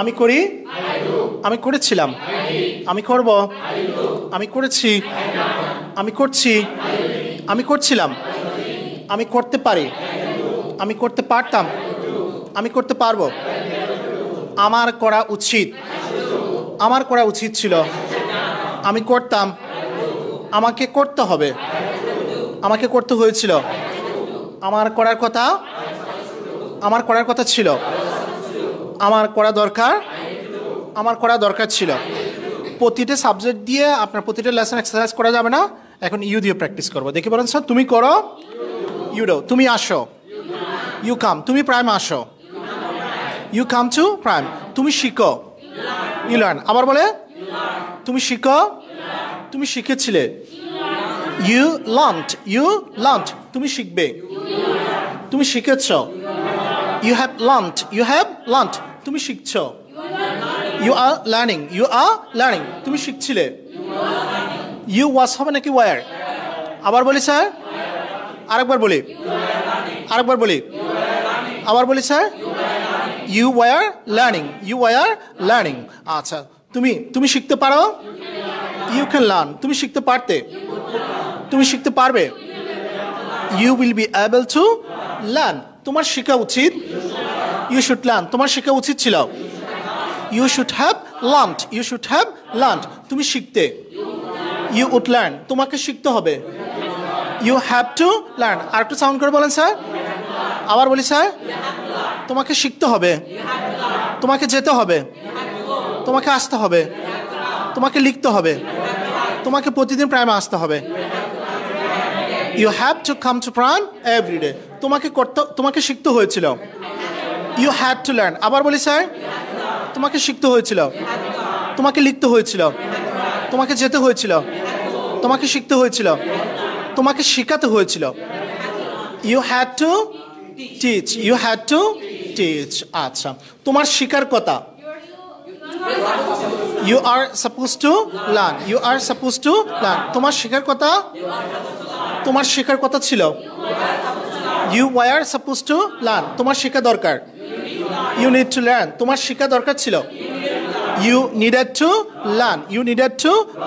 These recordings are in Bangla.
আমি করি, আমি করেছিলাম, আমি করব, আমি করেছি, আমি করছি, আমি করছিলাম, আমি করতে পারি, আমি করতে পারতাম, আমি করতে পারবো, আমার করা উচিত, আমার করা উচিত ছিল, আমি করতাম, আমাকে করতে হবে, আমাকে করতে হয়েছিল, আমার করার কথা, আমার করার কথা ছিল, আমার করা দরকার, আমার করা দরকার ছিল। প্রতিটা সাবজেক্ট দিয়ে আপনার প্রতিটা লেসন এক্সারসাইজ করা যাবে না, এখন ইউ দিয়ে প্র্যাকটিস করবো। দেখে বলেন স্যার, তুমি করো, ইউ ডো, তুমি আসো, ইউ কাম, তুমি প্রাইম আসো, ইউ কাম টু প্রাইম, তুমি শিখো, ইউ লার্ন। আবার বলে, তুমি শিখো, তুমি শিখেছিলে, ইউ লার্নড, তুমি শিখবে, তুমি শিখেছ, ইউ হ্যাভ লার্নড, তুমি শিখছো, ইউ আর লার্নিং, তুমি শিখছিলে, ইউ ওয়াজ হবে নাকি ওয়ার? আবার বলি স্যার, আরেকবার বলি, আরেকবার বলি, আবার বলি স্যার, ইউ ওয়ার লার্নিং। আচ্ছা, তুমি শিখতে পারো, ইউ ক্যান লার্ন, তুমি শিখতে পারতে, তুমি শিখতে পারবে, you will be able to learn, তোমার শেখা উচিত, ইউ শুড লার্ন, তোমার শেখা উচিত ছিল, ইউ শুড হ্যাভ লার্নড, তুমি শিখতে, ইউ উড লার্ন, তোমাকে শিখতে হবে, ইউ হ্যাভ টু লার্ন। আর একটু সাউন্ড করে বলেন স্যার, আবার বলি স্যার, তোমাকে শিখতে হবে, তোমাকে যেতে হবে, তোমাকে আসতে হবে, তোমাকে লিখতে হবে, তোমাকে প্রতিদিন প্রাইমে আসতে হবে, you have to come to prime everyday, তোমাকে শিখতে হয়েছিল, ইউ হ্যাড টু লার্ন। আবার বলি স্যার, তোমাকে শিখতে হয়েছিল, তোমাকে লিখতে হয়েছিল, তোমাকে যেতে হয়েছিল, তোমাকে শিখতে হয়েছিল, তোমাকে শেখাতে হয়েছিল, ইউ হ্যাড টু টিচ, আচ্ছা, তোমার শেখার কথা, you are suppose to learn, তোমার শেখার কথা ছিল, you were suppose to learn, তোমার শেখা দরকার, ইউ নিড টু লার্ন, তোমার শেখা দরকার ছিল, ইউ নিডেড টু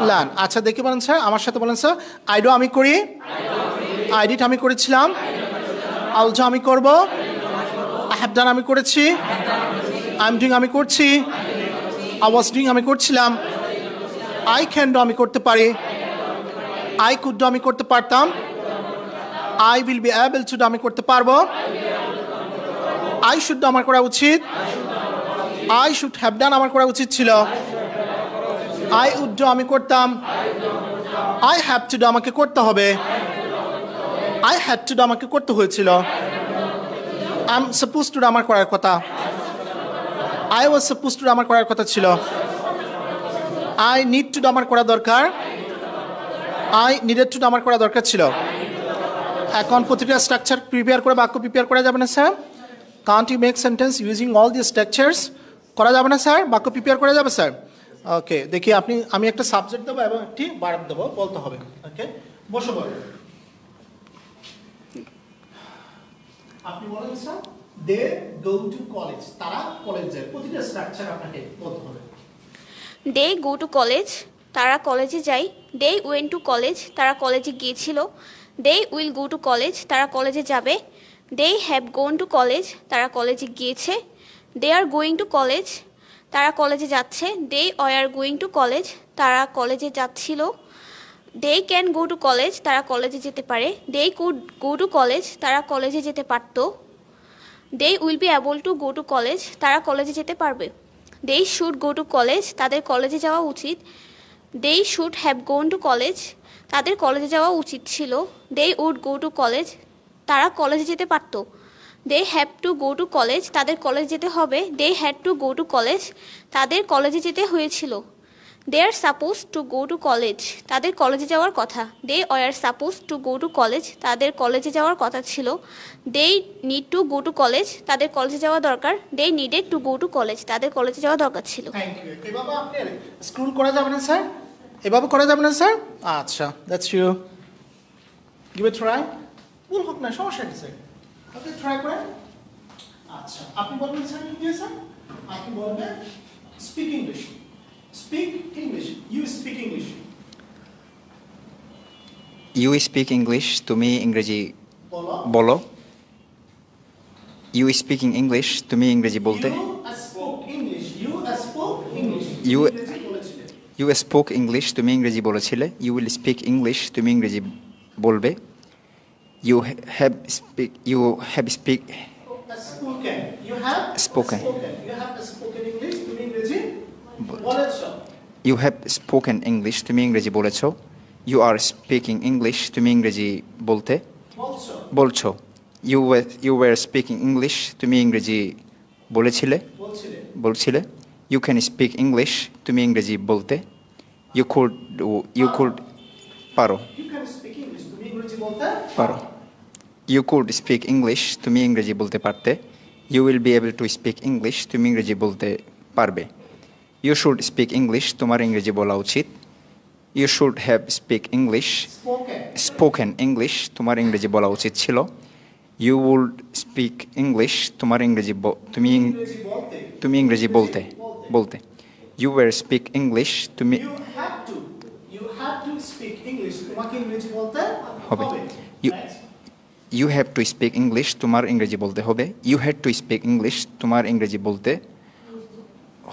লার্ন। আচ্ছা, দেখে বলেন স্যার, আমার সাথে বলেন স্যার, আই ডু আমি করি, আই ডিড আমি করেছিলাম, আল ডু আমি করব, আই হ্যাভ ডান আমি করেছি, আই এম ডুইং আমি করছি, আই ওয়াজ ডুইং আমি করছিলাম, আই ক্যান ডু আমি করতে পারি, আই কুড ডু আমি করতে পারতাম, I will be able to do আমি করতে পারবো, আই শুড ডু আমার করা উচিত, আই শুড হ্যাভ ডান আমার করা উচিত ছিল, আই উড ডু আমি করতাম, আই হ্যাভ টু ডু আমাকে করতে হবে, আই হ্যাড টু ডু আমাকে করতে হয়েছিল, I am suppose to do আমার করার কথা, I was suppose to do আমার করার কথা ছিল, আই নিড টু ডু আমার করা দরকার, আই নিডেড টু ডু আমার করা দরকার ছিল। এখন প্রতিটা স্ট্রাকচার প্রিপেয়ার করে বাক্য প্রিপেয়ার করা যাবে না sir? Can't you make sentence using all the structures? করা যাবে না স্যার? বাক্য প্রিপেয়ার করা যাবে স্যার? ওকে, দেখি আমি একটা সাবজেক্ট দেবো এবং একটি ভার্ব দেবো, বলতে হবে। ওকে, বসে পড়ো। আপনি বলেন sir, they go to college, তারা কলেজ যায়। প্রতিটা স্ট্রাকচার আপনাকে বলতে হবে। দে গো টু কলেজ, তারা কলেজে যায়। দে ওয়েন্ট টু কলেজ, তারা কলেজে গিয়েছিল। They will go to college, তারা কলেজে যাবে। They have gone to college, তারা কলেজে গিয়েছে। They are going to college, তারা কলেজে যাচ্ছে। They are going to college, তারা কলেজে যাচ্ছিল। They can go to college, তারা কলেজে যেতে পারে। They could go to college, তারা কলেজে যেতে পারত। They will be able to go to college, তারা কলেজে যেতে পারবে। They should go to college, তাদের কলেজে যাওয়া উচিত। They should have gone to college, তাদের কলেজে যাওয়া উচিত ছিল। They would go to college, তারা কলেজে যেতে পারত। They have to go to college, তাদের কলেজে যেতে হবে। They had to go to college, তাদের কলেজে যেতে হয়েছিল। They are suppose to go to college, তাদের কলেজে যাওয়ার কথা। They are suppose to go to college, তাদের কলেজে যাওয়ার কথা ছিল। They need to go to college, তাদের কলেজে যাওয়া দরকার। They needed to go to college, তাদের কলেজে যাওয়া দরকার ছিল। এভাবে আপনি স্ক্রল করা যাবে না স্যার? এভাবে করা যাবে না স্যার? আচ্ছা, that's you. Give it try. ভুল হোক না, সমস্যা কি স্যার? আপনি ট্রাই করেন। আচ্ছা, আপনি বলবেন স্যার কি দিয়ে স্যার? আপনি বলবেন speak English. Speak English, you speak English. You speak English, তুমি ইংরেজি বলো। বলো। ইউ স্পিকিং ইংলিশ, তুমি ইংরেজি বলতে। You spoke English, you spoke English. You ইংরেজি বলেছিলে। ইউ স্পোক ইংলিশ, তুমি ইংরেজি বলেছিলে। ইউ উইল স্পিক ইংলিশ, তুমি ইংরেজি বলবে। You have speak spoken, you have Spoken. You have spoken English, তুমি ইংরেজি বলেছো। ইউ হ্যাভ স্পোকেন ইংলিশ, তুমি ইংরেজি বলেছ। ইউ আর স্পিকিং ইংলিশ, তুমি ইংরেজি বলতে বলছো। বলছো। ইউ ওয়ার স্পিকিং ইংলিশ, তুমি ইংরেজি বলেছিলে বলছিলে। বলছিলে। ইউ ক্যান স্পিক ইংলিশ, তুমি ইংরেজি বলতে। ইউ কুড পারো ইউ ক্যান স্পিক ইংলিশ, তুমি ইংরেজি বলতে পারো। ইউ কুড স্পিক ইংলিশ, তুমি ইংরেজি বলতে পারতে। You will be able to speak English, তুমি ইংরেজি বলতে পারবে। ইউ শুড স্পিক ইংলিশ, তোমার ইংরেজি বলা উচিত। You should have speak English spoken. Spoken English, তোমার ইংরেজি বলা উচিত ছিল। ইউ উড স্পিক ইংলিশ, তোমার ইংরেজি তুমি ইংরেজি বলতে। তুমি ইংরেজি বলতে বলতে। ইউ ওয়ার স্পিক ইংলিশ, তুমি you have to speak English, তোমাকে ইংরেজি বলতে হবে। হবে। You Next. You have to speak English, তোমার ইংরেজি বলতে হবে। You had to speak English, তোমার ইংরেজি বলতে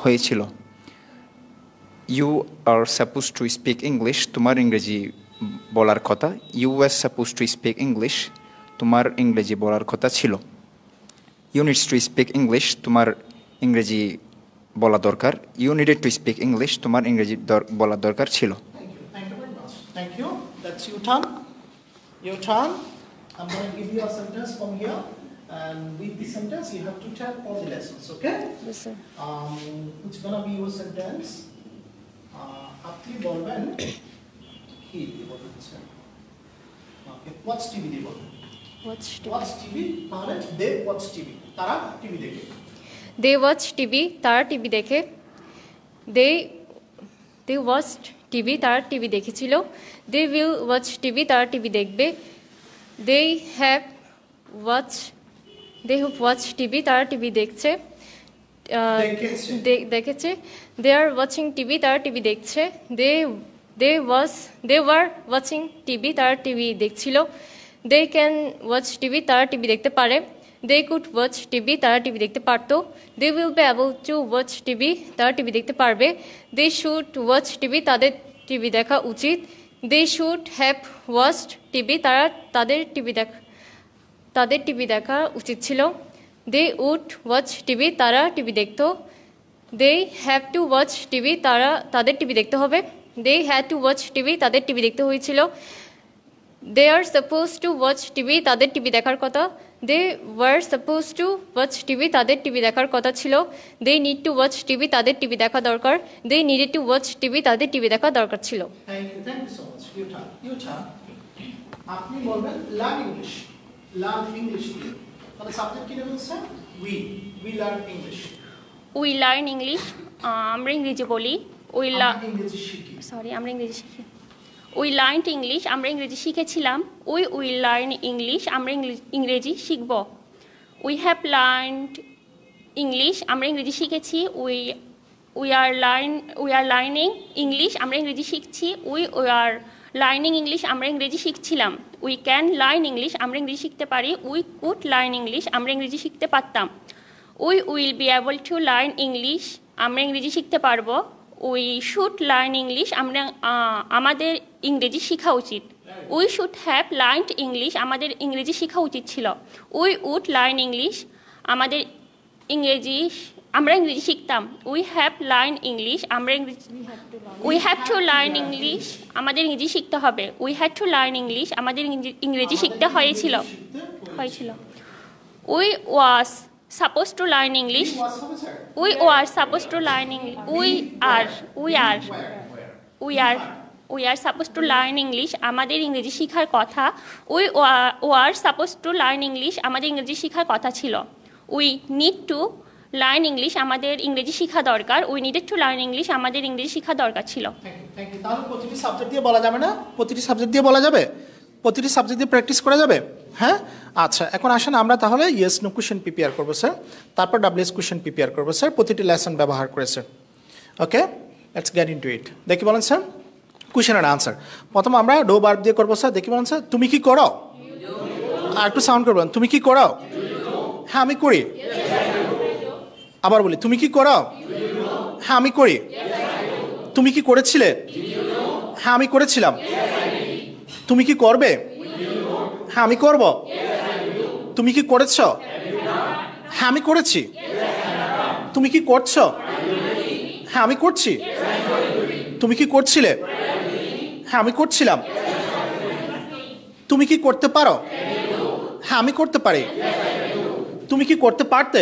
হয়েছিল। You are suppose to speak English, তোমার ইংরেজি বলার কথা। You was suppose to speak English, তোমার ইংরেজি বলার কথা ছিল। You needs to speak English, তোমার ইংরেজি বলা দরকার। You needed to speak English, তোমার ইংরেজি বলা দরকার ছিল। Thank you very much. Thank you. That's your turn. Your turn. I'm going to give you a sentence from here, and with the sentence you have to tell all the lessons. Okay? Yes, sir. It's gonna be your sentence. আপনি বলবেন কি বলছেন? Okay. Watch TV দিয়ে বলবেন। Watch TV. তাহলে they watch TV. তারা টিভি দেখে। দে ওয়াচ টিভি, তারা টিভি দেখে। দে ওয়াচড টিভি, তারা টিভি দেখেছিল। দে উইল ওয়াচ টিভি, তারা টিভি দেখবে। দে হ্যাভ ওয়াচ টিভি, তারা টিভি দেখছে দেখেছে। দে আর ওয়াচিং টিভি, তারা টিভি দেখছে। দে ওয়ার ওয়াচিং টিভি, তারা টিভি দেখছিল। দে ক্যান ওয়াচ টিভি, তারা টিভি দেখতে পারে। দে কুড ওয়াচ টিভি, তারা টিভি দেখতে পারতো। They will be able to watch TV, তারা টিভি দেখতে পারবে। দে শুড ওয়াচ টিভি, তাদের টিভি দেখা উচিত। They should have watched TV, তাদের টিভি দেখা উচিত ছিল। দে উড ওয়াচ টিভি, তারা টিভি দেখতো। They have to watch TV, তাদের টিভি দেখতে হবে। They had to watch TV, তাদের টিভি দেখতে হয়েছিল। They are suppose to watch TV, তাদের টিভি দেখার কথা। They were suppose to watch TV, তাদের টিভি দেখার কথা ছিল। They need to watch TV, তাদের টিভি দেখা দরকার। They needed two watch TV, তাদের টিভি দেখা দরকার ছিল। Thank you so much. Your turn. আপনি বলবেন লার্ন ইংলিশ। লার্ন ইংলিশ কি? তাহলে সাবজেক্ট কি নেবেন sir? we learn English. We learn English, আমরা ইংরেজি বলি। আমরা ইংরেজি শিখি। আমরা ইংরেজি শিখি। উই লার্নড ইংলিশ, আমরা ইংরেজি শিখেছিলাম। উই লার্ন ইংলিশ, আমরা ইংরেজি শিখব। উই হ্যাভ লার্নড ইংলিশ, আমরা ইংরেজি শিখেছি। উই আর লার্নিং ইংলিশ, আমরা ইংরেজি শিখছি। উই আর লার্নিং ইংলিশ, আমরা ইংরেজি শিখছিলাম। উই ক্যান লার্ন ইংলিশ, আমরা ইংরেজি শিখতে পারি। উই কুড লার্ন ইংলিশ, আমরা ইংরেজি শিখতে পারতাম। We will be able to learn English, আমরা ইংরেজি শিখতে পারবো। উই শুড লার্ন ইংলিশ, আমাদের ইংরেজি শেখা উচিত। We should have learned English, আমাদের ইংরেজি শেখা উচিত ছিল। উই উড লার্ন ইংলিশ, আমরা ইংরেজি শিখতাম। We have learn English, we have to learn English, আমাদের ইংরেজি শিখতে হবে। We had to learn English, আমাদের ইংরেজি শিখতে হয়েছিল। We was suppose to learn English, we are suppose to learn English, we are suppose to learn English, আমাদের ইংরেজি শেখার কথা। We are suppose to learn English, আমাদের ইংরেজি শেখার কথা ছিল। We need to learn English, আমাদের ইংরেজি শেখা দরকার। We needed to learn English, আমাদের ইংরেজি শেখা দরকার ছিল। Thank you. তাহলে প্রতিটি সাবজেক্ট দিয়ে বলা যাবে না? প্রতিটি সাবজেক্ট দিয়ে বলা যাবে? প্রতিটি সাবজেক্ট দিয়ে প্র্যাকটিস করা যাবে? হ্যাঁ আচ্ছা এখন আসেন আমরা তাহলে ইয়েস নো কোশ্চেন প্রিপেয়ার করবো স্যার তারপর ডাব্লিউএস কোশ্চেন প্রিপেয়ার করবো স্যার প্রতিটি লেসন ব্যবহার করে sir okay let's get into ইট দেখি বলেন স্যার কোশ্চেন অ্যান্ড আনসার প্রথম আমরা ডো ভার্ব দিয়ে করবো স্যার দেখি বলেন স্যার তুমি কি করো আর একটু সাউন্ড করবেন তুমি কি করো হ্যাঁ আমি করি আবার বলি তুমি কি করো হ্যাঁ আমি করি তুমি কি করেছিলে হ্যাঁ আমি করেছিলাম তুমি কি করবে হ্যাঁ আমি করব তুমি কি করেছ হ্যাঁ আমি করেছি তুমি কি করছো হ্যাঁ আমি করছি তুমি কি করছিলে হ্যাঁ আমি করছিলাম তুমি কি করতে পারো হ্যাঁ আমি করতে পারি তুমি কি করতে পারতে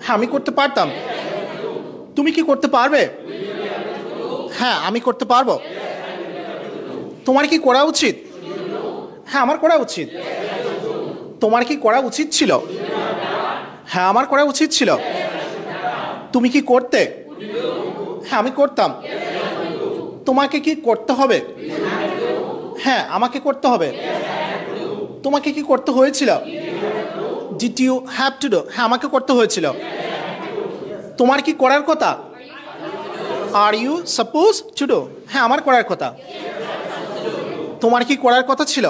হ্যাঁ আমি করতে পারতাম তুমি কি করতে পারবে হ্যাঁ আমি করতে পারবো তোমার কি করা উচিত হ্যাঁ আমার করা উচিত তোমার কি করা উচিত ছিল হ্যাঁ আমার করা উচিত ছিল তুমি কি করতে হ্যাঁ আমি করতাম তোমাকে কি করতে হবে হ্যাঁ আমাকে করতে হবে তোমাকে কি করতে হয়েছিল did you have to do হ্যাঁ আমাকে করতে হয়েছিল তোমার কি করার কথা are you suppose to do হ্যাঁ আমার করার কথা তোমার কি করার কথা ছিল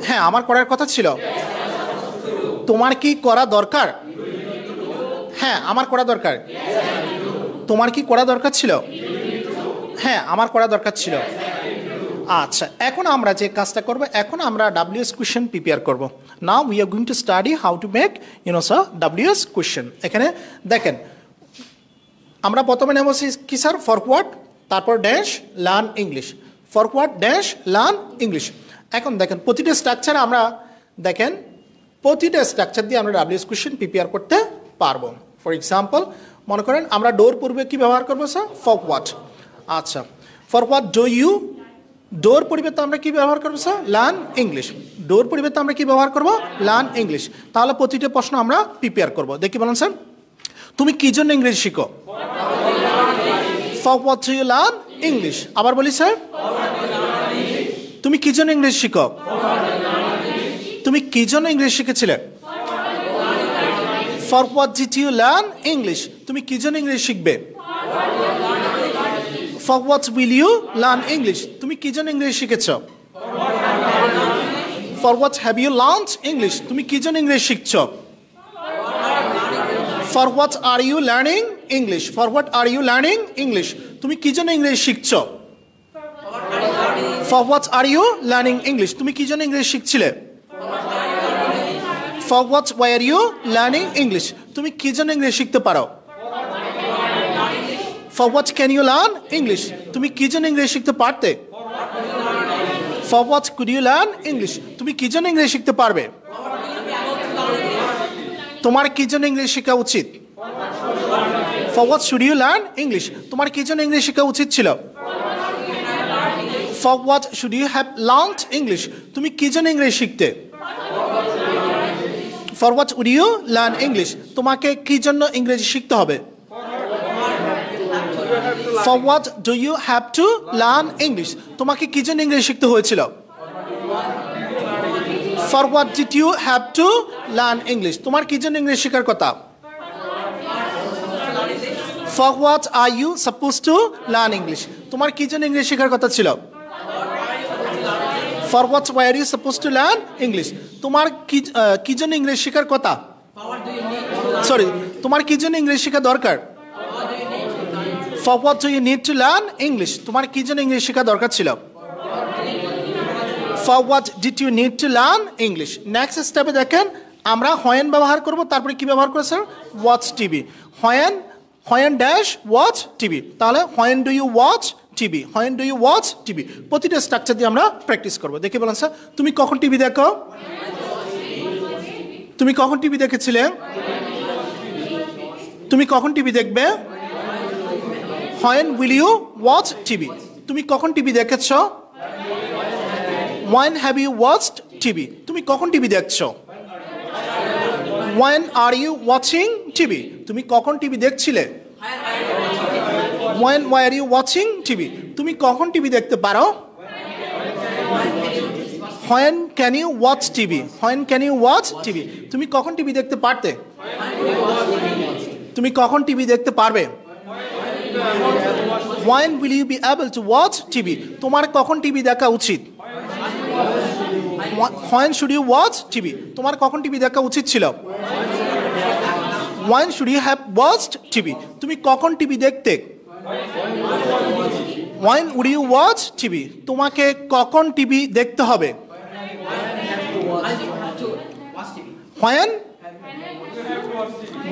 হ্যাঁ আমার করার কথা ছিল তোমার কি করা দরকার হ্যাঁ আমার করা দরকার তোমার কি করা দরকার ছিল হ্যাঁ আমার করা দরকার ছিল আচ্ছা এখন আমরা যে কাজটা করব এখন আমরা ডাব্লিউএস কোশ্চেন প্রিপেয়ার করব now we are going to study how to make sir WH question এখানে দেখেন আমরা প্রথমে নেব কি স্যার ফরওয়ার্ড তারপর dash learn English forward dash learn English এখন দেখেন প্রতিটা স্ট্রাকচার আমরা দেখেন প্রতিটা স্ট্রাকচার দিয়ে আমরা ডাব্লিউএস কোশ্চেন প্রিপেয়ার করতে পারবো ফর এক্সাম্পল মনে করেন আমরা ডোর পূর্বে কি ব্যবহার করবো স্যার ফরওয়ার্ড আচ্ছা ফরওয়ার্ড ডু ইউ ডোর পরিবর্তে আমরা কি ব্যবহার করবো স্যার লার্ন ইংলিশ ডোর পরিবর্তে আমরা কি ব্যবহার করবো লার্ন ইংলিশ তাহলে প্রতিটা প্রশ্ন আমরা প্রিপেয়ার করবো দেখি বলেন স্যার তুমি কি জন্য ইংরেজি শিখো for what do you learn English আবার বলি স্যার তুমি কি জন্য ইংরেজি শিখো তুমি কি জন্য ইংরেজি শিখেছিলে for what did you learn English তুমি কি জন্য ইংরেজি শিখবে for what will you learn English তুমি কি জন্য ইংরেজি শিখেছ for what have you learned English তুমি কি জন্য ইংরেজি শিখছ for what are you learning English for what are you learning English তুমি কি জন্য ইংরেজি শিখছ for what are you learning English তুমি কি জন্য ইংরেজি শিখছিলে for what Y are you learning English তুমি কি জন্য ইংরেজি শিখতে পারো for what can you learn English তুমি কি জন্য ইংরেজি শিখতে পারতে for what could you learn English তুমি কি জন্য ইংরেজি শিখতে পারবে তোমার কি জন্য ইংরেজি শেখা উচিত for what should you learn English তোমার কি জন্য ইংরেজি শেখা উচিত ছিল for what should you have learned English তুমি কি জন্য ইংরেজি শিখতে for what would you learn English তোমাকে কি জন্য ইংরেজি শিখতে হবে for what do you have to learn English তোমাকে কি জন্য ইংরেজি শিখতে হয়েছিল for what did you have to learn English তোমার কি জন্য ইংরেজি শেখার কথা for what are you suppose to learn English তোমার কি জন্য ইংরেজি শেখার কথা ছিল for what Y are you suppose to learn English তোমার কি জন্য ইংরেজি শেখার কথা সরি তোমার কি জন্য ইংরেজি শেখা দরকার for what do you need to learn English তোমার কি জন্য ইংরেজি শেখা দরকার ছিল for what did you need to learn English next স্টেপে দেখেন আমরা হোয়েন ব্যবহার করব তারপরে কি ব্যবহার করব sir watch TV when dash watch TV তাহলে when do you watch TV when do you watch TV প্রতিটা স্ট্রাকচার দিয়ে আমরা প্র্যাকটিস করবো দেখে বলেন স্যার তুমি কখন টিভি দেখো তুমি কখন টিভি দেখেছিলে তুমি কখন টিভি দেখবে when will you watch TV তুমি কখন টিভি দেখেছ When have you watched TV? তুমি কখন টিভি দেখছো? When are you watching TV? তুমি কখন TV দেখছিলে? When were you watching TV? তুমি কখন টিভি দেখতে পারো? When can you watch TV? When can you watch TV? তুমি কখন টিভি দেখতে পারতে? তুমি কখন টিভি দেখতে পারবে? When will you be able to watch TV? তোমার কখন টিভি দেখা উচিত? When should you watch TV? তোমার কখন টিভি দেখা উচিত ছিল? When should you have watched TV? তুমি কখন টিভি দেখতে? When would you watch TV? তোমাকে কখন টিভি দেখতে হবে?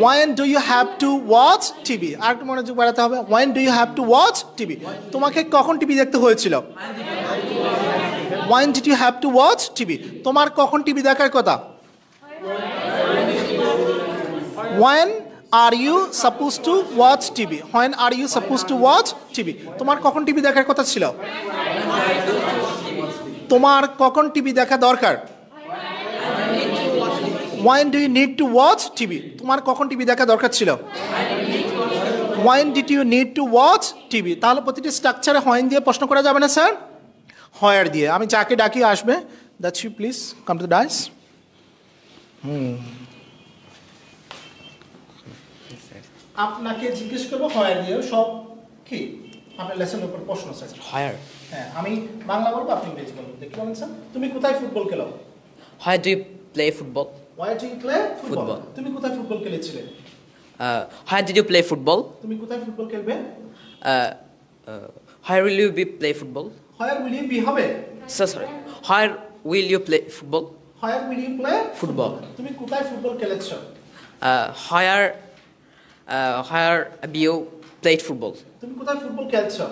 When do you have to watch TV? আরেকটু মনোযোগ বাড়াতে হবে। When do you have to watch TV? তোমাকে কখন টিভি দেখতে হয়েছিল? When did you have to watch TV? তোমার কখন টিভি দেখার কথা? When are you supposed to watch TV? When are you supposed to watch TV? তোমার কখন টিভি দেখার কথা ছিল? তোমার কখন টিভি দেখা দরকার? When do you need to watch TV? তোমার কখন টিভি দেখা দরকার ছিল? When did you need to watch TV? তাহলে প্রতিটি স্ট্রাকচারে when দিয়ে প্রশ্ন করা যাবে না স্যার? where দিয়ে। আমি যাকে ডাকি আসবে। That's you please come to the dais. আপনাকে জিজ্ঞেস করবো where দিয়ে সব কি আপনার লেসনের উপর প্রশ্ন স্যার। Where? হ্যাঁ আমি বাংলা বলবো আপনি ইংরেজি বলবেন। দেখি বলেন স্যার তুমি কোথায় ফুটবল খেলো? Where do you play football? Where do you play football? Football. তুমি কোথায় football খেলেছিলে? Where did you play football? তুমি কোথায় ফুটবল খেলবে? Where will you be play football? Where will you be হবে? Sorry. Where will you play football? Where will you play Football. তুমি কোথায় football খেলেছো? Where have you played football? তুমি কোথায় ফুটবল খেলছো?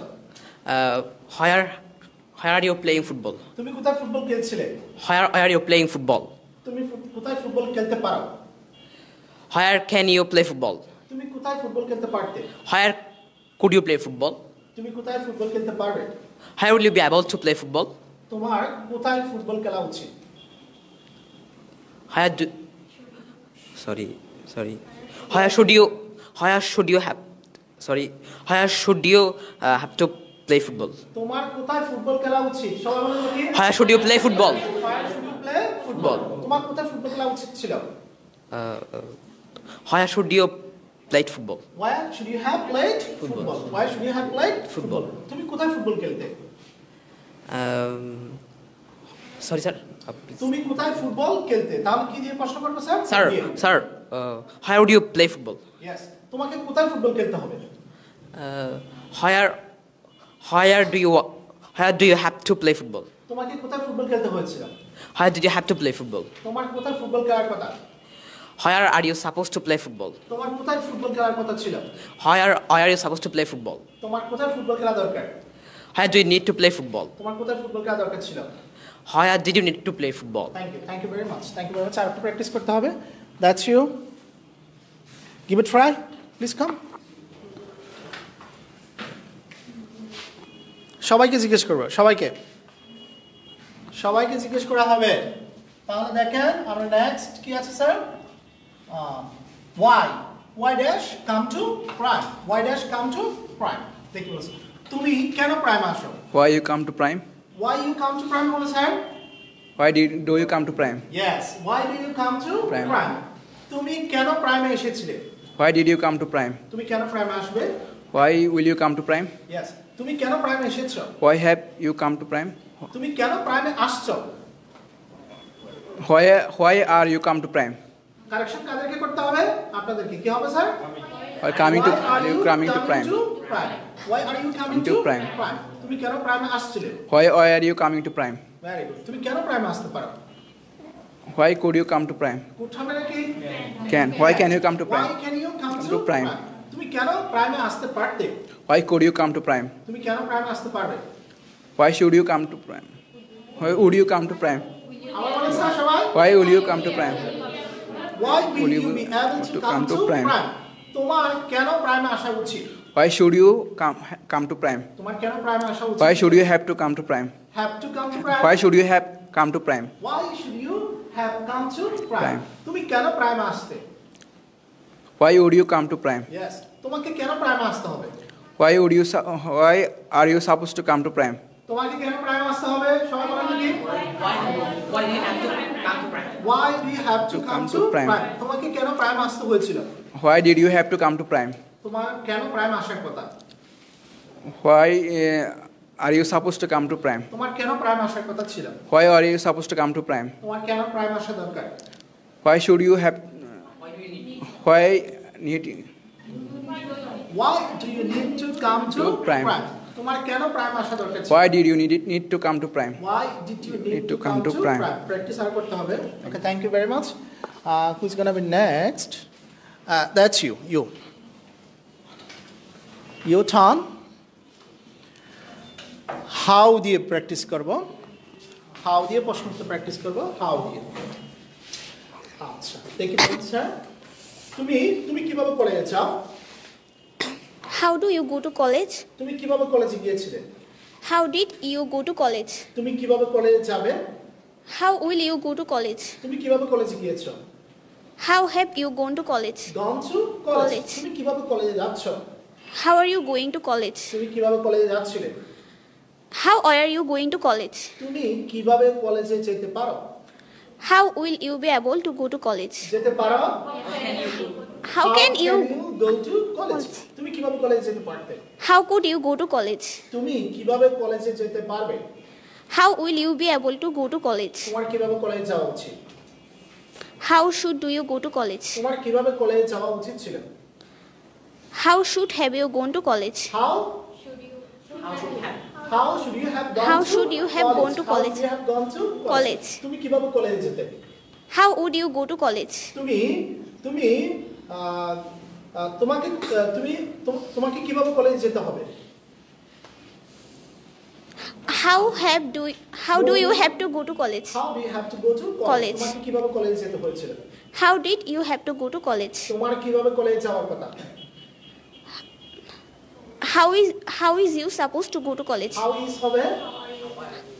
Where are you playing football? তুমি কোথায় football খেলছিলে? Where are you playing football? তুমি কোথায় ফুটবল খেলতে পারো? Where can you play football? তুমি কোথায় ফুটবল খেলতে পারতে? Where could you play football? তুমি কোথায় ফুটবল খেলতে পারবে? How will you be able to play football? তোমার কোথায় ফুটবল খেলা উচিত? Where do sorry. Where should you have to play football? তোমার কোথায় ফুটবল খেলা উচিত? সবাই বলুন দেখি। Where should you play football? Where should you play football? তোমার কোথায় ফুটবল খেলা উচিত ছিল? Where should you play football? Where should you have played football? Where should you have played Football. তুমি কোথায় ফুটবল খেলতে? Sorry, sir. তুমি কোথায় ফুটবল খেলতে? তাহলে কি দিয়ে প্রশ্ন করব sir? Sir. How would you play football? Yes. তোমাকে কোথায় ফুটবল খেলতে হবে? Where do you have to play football? তোমাকে কোথায় ফুটবল খেলতে হয়েছিল? Where did you have to play football? তোমার কোথায় ফুটবল খেলার কথা? Where are you supposed to play football? তোমার কোথায় ফুটবল খেলার কথা ছিল? Where are you supposed to play football? তোমার কোথায় ফুটবল খেলা দরকার? Where do you need to play football? তোমার কোথায় ফুটবল খেলা দরকার ছিল? Where did you need to play football? Thank you very much. আর একটু প্র্যাকটিস করতে হবে। That's you. Give it a try. Please come. সবাইকে জিজ্ঞেস করব, সবাইকে জিজ্ঞেস করা হবে। তাহলে দেখেন আমরা নেক্সট কি আছে sir? why dash come to prime? Why dash come to prime? দেখি বলুন তুমি কেন প্রাইম আসো? Why you come to prime? Why you come to prime বলো sir? Why do you come to prime? Yes. Why do you come to Prime. prime? তুমি কেন প্রাইমে এসেছিলে? Why did you come to prime? তুমি কেন প্রাইমে আসবে? Why will you come to prime? Yes. তুমি কেন প্রাইমে এসেছো? Why have you come to prime? তুমি কেন প্রাইমে আসছো? Why are you come to prime? Correction কাদেরকে করতে হবে? আপনাদেরকে। কি হবে sir? Or coming to Why are you coming to prime? Why are you coming To to prime. prime? তুমি কেন প্রাইমে আসছিলে? Why are you coming to prime? Very good. তুমি কেন প্রাইমে আসতে পারো? Why could you come to prime? Code হবে নাকি? Why can you come to Why prime? can you come Come to to prime. prime? তুমি কেন প্রাইমে আসতে পারতে? Why could you come to prime? তুমি কেন প্রাইমে আসতে পারবে? Why should you come to prime? Why would you come to prime? আমার বলেন স্যার সবাই? Why will you come to prime? Why will Will you you be able to come to prime? prime? তোমার কেন প্রাইমে আসা উচিত? Why should you come to prime? তোমার কেন প্রাইমে আসা উচিত? Why should you have to come to prime? Have to come to prime? Why should you have come to prime? Why should you have come to prime? Prime. তুমি কেন প্রাইমে আসতে? Why would you come to prime? Yes. তোমাকে কেন প্রাইমে আসতে হবে? Why are you supposed to come to prime? তোমাকে কেন প্রাইম আসতে হবে সবাই বলেন কি Why do you have to come to prime? why do you have to come to prime? prime তোমাকে কেন প্রাইম আসতে হয়েছিল Why did you have to come to prime? তোমার কেন প্রাইম আসার কথা Why are you supposed to come to prime? তোমার কেন প্রাইম আসার কথা ছিল Why are you supposed to come to prime? তোমার কেন প্রাইম আসা দরকার Why should you have? Why do you need? Why need? why do you need to come to To prime. তোমার কেন প্রাইম আসা দরকার ছিল Why did you need to come to prime? why did you need to come to prime practice আর করতে হবে okay thank you very much who's going to be next that's you your turn how দিয়ে প্র্যাকটিস করব how দিয়ে প্রশ্নটা প্র্যাকটিস করব how দিয়ে আচ্ছা দেখি স্যার তুমি কিভাবে কলেজে যাও How do you go to college? তুমি কিভাবে কলেজে গিয়েছিলে How did you go to college? তুমি কিভাবে কলেজে যাবে How will you go to college? তুমি কিভাবে কলেজে গিয়েছো How have you gone to college? gone to college College. তুমি কিভাবে কলেজে যাচ্ছ How are you going to college? তুমি কিভাবে কলেজে যাচ্ছিলে How are you going to college? তুমি কিভাবে কলেজে যেতে পারো How will you be able to go to college? যেতে পারো How can you go to college তুমি কিভাবে কলেজে যেতে পারবে How could you go to college? তুমি কিভাবে কলেজে যেতে পারবে How will you be able to go to college? তোমার কিভাবে কলেজে যাওয়া উচিত How should do you go to college? তোমার কিভাবে কলেজে যাওয়া উচিত ছিল How should have you gone to college? how should you have gone How to should you have gone to How college? should you have gone to College. তুমি কিভাবে কলেজে যেতে How would you go to college? তুমি তোমাকে কিভাবে কলেজে যেতে হবে How do you have to go to college? how do you have to go to College. তোমাকে কিভাবে কলেজে যেতে হয়েছিল How did you have to go to college? তোমার কিভাবে কলেজে যাওয়ার কথা How is you supposed to go to college? how is হবে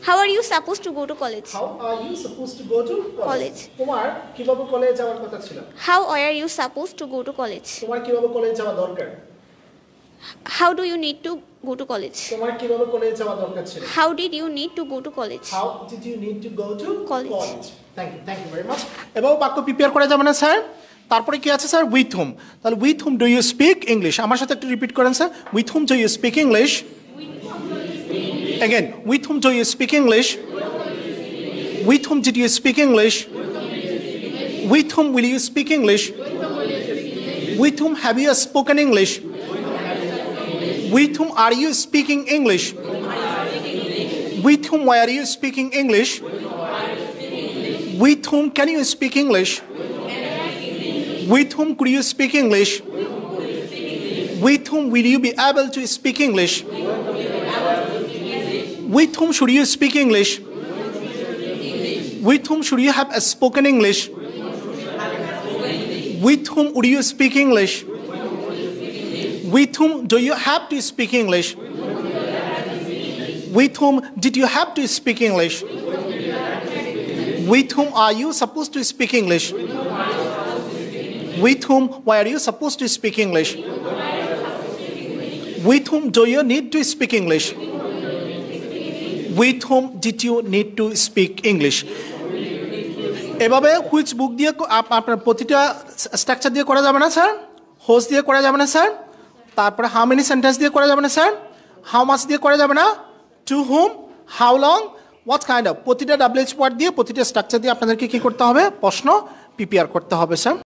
How are you supposed to go to college? how are you supposed to go to College. তোমার কিভাবে কলেজে যাওয়ার কথা ছিল How are you supposed to go to college? তোমার কিভাবে কলেজে যাওয়া দরকার How do you need to go to college? তোমার কিভাবে কলেজে যাওয়া দরকার ছিল How did you need to go to college? how did you need to go to College. thank you very much এবার বাক্য প্রিপেয়ার করা যাবে না স্যার তারপরে কি আছে স্যার উইথ হুম তাহলে with whom do you speak English আমার সাথে একটু রিপিট করেন sir with whom do you speak English again with whom do you speak English with whom did you speak English with whom will you speak English with whom have you spoken English with whom are you speaking English with whom why are you speaking English with whom can you speak English with whom could you speak English with whom will you be able to speak English with whom should you speak English with whom should you have spoken English with whom would you speak English with whom do you have to speak English with whom did you have to speak English with whom are you supposed to speak English with whom why are you supposed to speak English with whom do you need to speak English with whom did you need to speak English এভাবে হুইচ বুক দিয়ে আপনার প্রতিটা স্ট্রাকচার দিয়ে করা যাবে না স্যার হোস দিয়ে করা যাবে না স্যার তারপরে হাউ মেনি সেন্টেন্স দিয়ে করা যাবে না স্যার হাউ মাচ দিয়ে করা যাবে না to whom how long what kind of প্রতিটা WH ওয়ার্ড দিয়ে প্রতিটা স্ট্রাকচার দিয়ে আপনাদেরকে কী করতে হবে প্রশ্ন প্রিপেয়ার করতে হবে স্যার